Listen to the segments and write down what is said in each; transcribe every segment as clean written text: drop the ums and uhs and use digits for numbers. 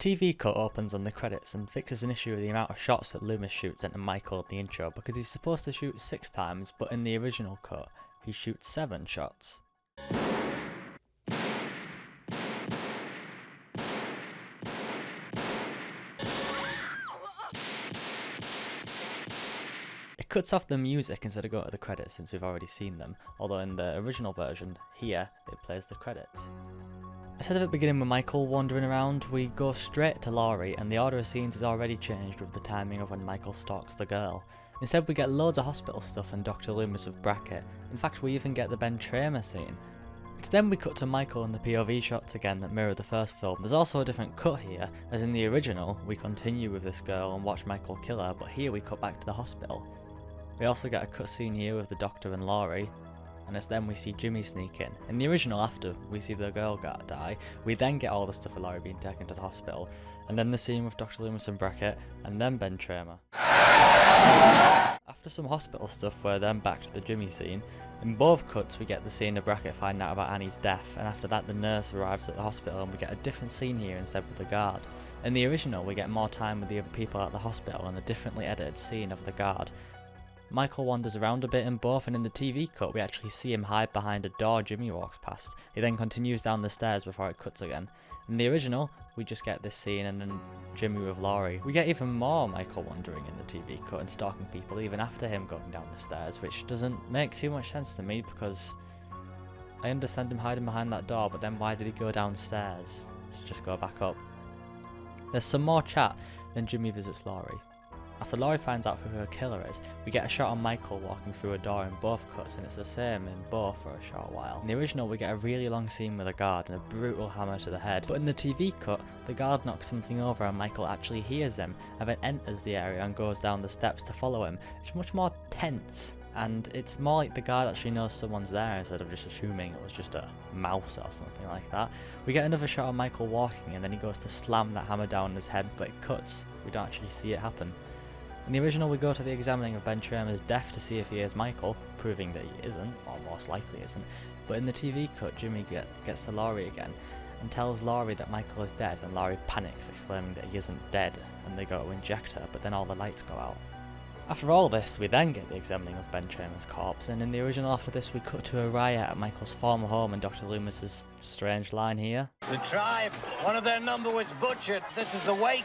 TV cut opens on the credits and fixes an issue with the amount of shots that Loomis shoots into Michael in the intro, because he's supposed to shoot 6 times, but in the original cut, he shoots 7 shots. It cuts off the music instead of going to the credits since we've already seen them, although in the original version, here, it plays the credits. Instead of it beginning with Michael wandering around, we go straight to Laurie, and the order of scenes is already changed with the timing of when Michael stalks the girl. Instead we get loads of hospital stuff and Dr. Loomis with Brackett. In fact, we even get the Ben Tramer scene. It's then we cut to Michael and the POV shots again that mirror the first film. There's also a different cut here, as in the original, we continue with this girl and watch Michael kill her, but here we cut back to the hospital. We also get a cut scene here with the Doctor and Laurie, and it's then we see Jimmy sneak in. In the original, after we see the girl die, we then get all the stuff with Laurie being taken to the hospital, and then the scene with Dr. Loomis and Brackett, and then Ben Tramer. After some hospital stuff, we're then back to the Jimmy scene. In both cuts, we get the scene of Brackett finding out about Annie's death, and after that the nurse arrives at the hospital and we get a different scene here instead with the guard. In the original, we get more time with the other people at the hospital and a differently edited scene of the guard. Michael wanders around a bit in both, and in the TV cut we actually see him hide behind a door Jimmy walks past. He then continues down the stairs before it cuts again. In the original, we just get this scene and then Jimmy with Laurie. We get even more Michael wandering in the TV cut and stalking people even after him going down the stairs, which doesn't make too much sense to me because I understand him hiding behind that door, but then why did he go downstairs to just go back up? There's some more chat, then Jimmy visits Laurie. After Laurie finds out who her killer is, we get a shot of Michael walking through a door in both cuts, and it's the same in both for a short while. In the original, we get a really long scene with a guard and a brutal hammer to the head, but in the TV cut, the guard knocks something over and Michael actually hears them, and then enters the area and goes down the steps to follow him. It's much more tense, and it's more like the guard actually knows someone's there instead of just assuming it was just a mouse or something like that. We get another shot of Michael walking, and then he goes to slam that hammer down on his head, but it cuts. We don't actually see it happen. In the original, we go to the examining of Ben Tramer's death to see if he is Michael, proving that he isn't, or most likely isn't. But in the TV cut, Jimmy gets to Laurie again and tells Laurie that Michael is dead, and Laurie panics, exclaiming that he isn't dead, and they go to inject her, but then all the lights go out. After all this, we then get the examining of Ben Tramer's corpse, and in the original after this we cut to a riot at Michael's former home and Dr. Loomis's strange line here. The tribe, one of their number was butchered. This is the wake.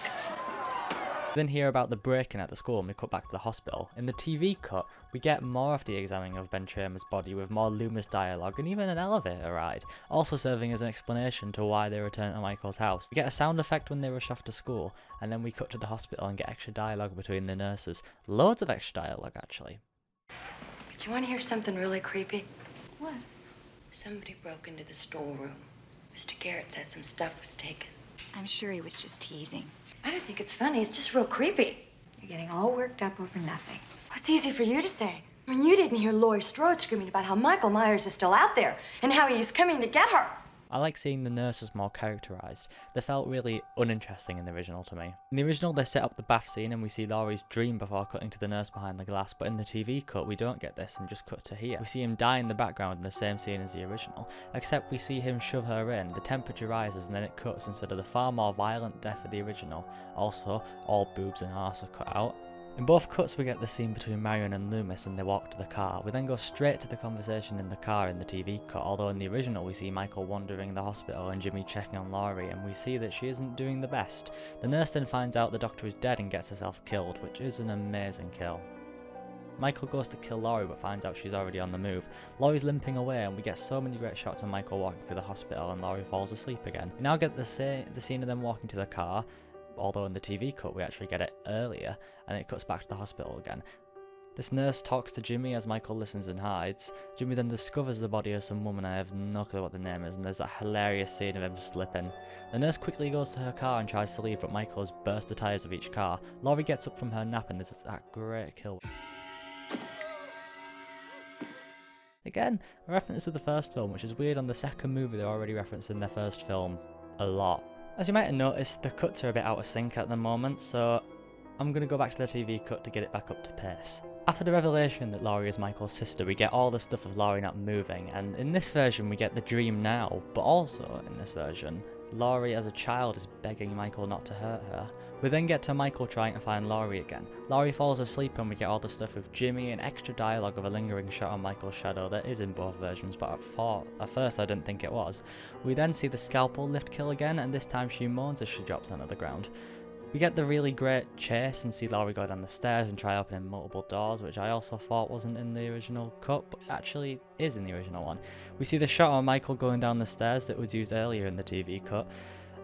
Then hear about the break-in at the school and we cut back to the hospital. In the TV cut, we get more of the examining of Ben Tramer's body with more Loomis dialogue and even an elevator ride, also serving as an explanation to why they return to Michael's house. We get a sound effect when they rush off to school, and then we cut to the hospital and get extra dialogue between the nurses. Loads of extra dialogue, actually. Do you want to hear something really creepy? What? Somebody broke into the storeroom. Mr. Garrett said some stuff was taken. I'm sure he was just teasing. I don't think it's funny. It's just real creepy. You're getting all worked up over nothing. What's easy for you to say? I mean, you didn't hear Laurie Strode screaming about how Michael Myers is still out there and how he's coming to get her. I like seeing the nurses more characterised. They felt really uninteresting in the original to me. In the original, they set up the bath scene and we see Laurie's dream before cutting to the nurse behind the glass, but in the TV cut we don't get this and just cut to here. We see him die in the background in the same scene as the original, except we see him shove her in, the temperature rises and then it cuts instead of the far more violent death of the original. Also, all boobs and arse are cut out. In both cuts we get the scene between Marion and Loomis and they walk to the car. We then go straight to the conversation in the car in the TV cut, although in the original we see Michael wandering the hospital and Jimmy checking on Laurie, and we see that she isn't doing the best. The nurse then finds out the doctor is dead and gets herself killed, which is an amazing kill. Michael goes to kill Laurie but finds out she's already on the move. Laurie's limping away and we get so many great shots of Michael walking through the hospital and Laurie falls asleep again. We now get the scene of them walking to the car, although in the TV cut we actually get it earlier, and it cuts back to the hospital again. This nurse talks to Jimmy as Michael listens and hides. Jimmy then discovers the body of some woman, I have no clue what the name is, and there's that hilarious scene of him slipping. The nurse quickly goes to her car and tries to leave, but Michael has burst the tyres of each car. Laurie gets up from her nap and there's that great kill. Again, a reference to the first film, which is weird on the second movie they're already referencing their first film a lot. As you might have noticed, the cuts are a bit out of sync at the moment, so I'm going to go back to the TV cut to get it back up to pace. After the revelation that Laurie is Michael's sister, we get all the stuff of Laurie not moving, and in this version we get the dream now, but also in this version, Laurie as a child is begging Michael not to hurt her. We then get to Michael trying to find Laurie again. Laurie falls asleep and we get all the stuff with Jimmy and extra dialogue of a lingering shot on Michael's shadow that is in both versions, but at first I didn't think it was. We then see the scalpel lift kill again, and this time she moans as she drops onto the ground. We get the really great chase and see Laurie go down the stairs and try opening multiple doors, which I also thought wasn't in the original cut, but actually is in the original one. We see the shot of Michael going down the stairs that was used earlier in the TV cut,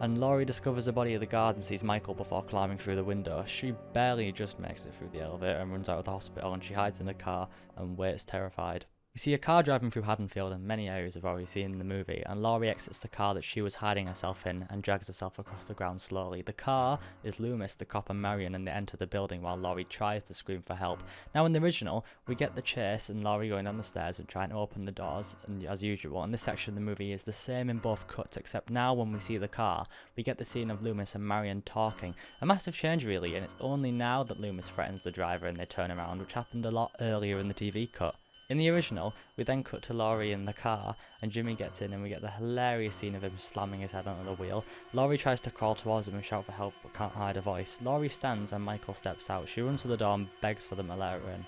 and Laurie discovers the body of the guard and sees Michael before climbing through the window. She barely just makes it through the elevator and runs out of the hospital, and she hides in the car and waits terrified. We see a car driving through Haddonfield and many areas we've already seen in the movie, and Laurie exits the car that she was hiding herself in and drags herself across the ground slowly. The car is Loomis, the cop, and Marion, and they enter the building while Laurie tries to scream for help. Now in the original, we get the chase and Laurie going down the stairs and trying to open the doors, and as usual, and this section of the movie is the same in both cuts, except now when we see the car, we get the scene of Loomis and Marion talking. A massive change really, and it's only now that Loomis threatens the driver and they turn around, which happened a lot earlier in the TV cut. In the original, we then cut to Laurie in the car, and Jimmy gets in and we get the hilarious scene of him slamming his head onto the wheel. Laurie tries to crawl towards him and shout for help but can't hide a voice. Laurie stands and Michael steps out. She runs to the door and begs for them to let her in.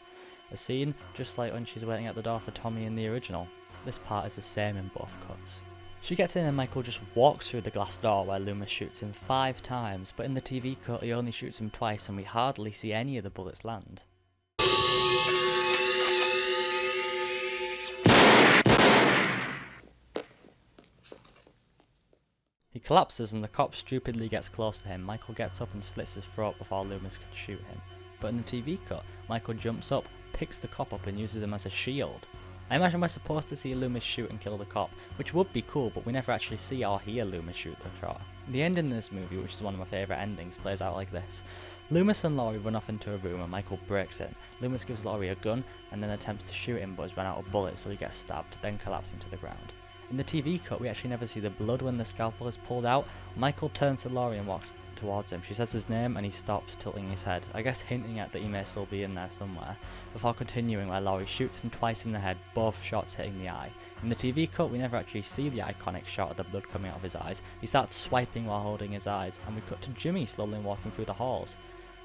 A scene just like when she's waiting at the door for Tommy in the original. This part is the same in both cuts. She gets in and Michael just walks through the glass door where Loomis shoots him 5 times, but in the TV cut he only shoots him twice and we hardly see any of the bullets land. He collapses and the cop stupidly gets close to him. Michael gets up and slits his throat before Loomis can shoot him. But in the TV cut, Michael jumps up, picks the cop up and uses him as a shield. I imagine we're supposed to see Loomis shoot and kill the cop, which would be cool, but we never actually see or hear Loomis shoot the cop. The ending in this movie, which is one of my favourite endings, plays out like this. Loomis and Laurie run off into a room and Michael breaks in. Loomis gives Laurie a gun and then attempts to shoot him but has run out of bullets, so he gets stabbed, then collapsing to the ground. In the TV cut, we actually never see the blood when the scalpel is pulled out. Michael turns to Laurie and walks towards him. She says his name and he stops, tilting his head, I guess hinting at that he may still be in there somewhere, before continuing where Laurie shoots him twice in the head, both shots hitting the eye. In the TV cut, we never actually see the iconic shot of the blood coming out of his eyes. He starts swiping while holding his eyes, and we cut to Jimmy slowly walking through the halls.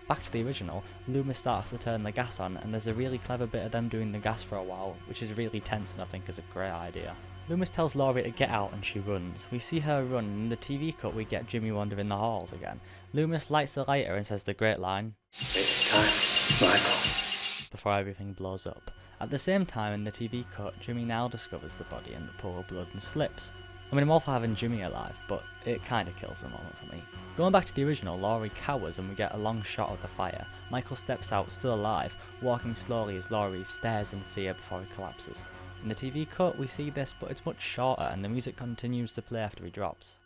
Back to the original, Loomis starts to turn the gas on, and there's a really clever bit of them doing the gas for a while, which is really tense and I think is a great idea. Loomis tells Laurie to get out and she runs. We see her run, and in the TV cut we get Jimmy wandering the halls again. Loomis lights the lighter and says the great line, It's time, Michael. before everything blows up. At the same time in the TV cut, Jimmy now discovers the body in the pool of blood and slips. I mean, I'm all for having Jimmy alive, but it kinda kills the moment for me. Going back to the original, Laurie cowers and we get a long shot of the fire. Michael steps out, still alive, walking slowly as Laurie stares in fear before he collapses. In the TV cut we see this, but it's much shorter and the music continues to play after he drops.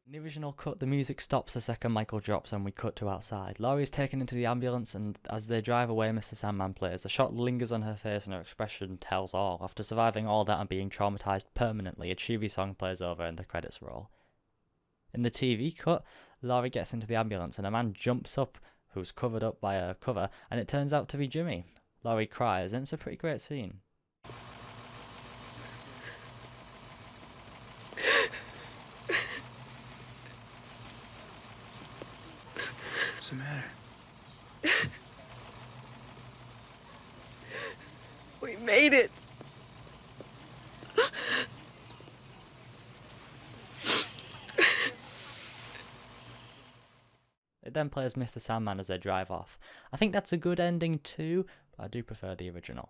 In the original cut, the music stops the second Michael drops and we cut to outside. Laurie is taken into the ambulance and as they drive away, Mr. Sandman plays. The shot lingers on her face and her expression tells all. After surviving all that and being traumatized permanently, a cheery song plays over and the credits roll. In the TV cut, Laurie gets into the ambulance and a man jumps up who's covered up by a cover and it turns out to be Jimmy. Laurie cries and it's a pretty great scene. What's the matter? We made it. It then plays Mr. Sandman as they drive off. I think that's a good ending too, but I do prefer the original.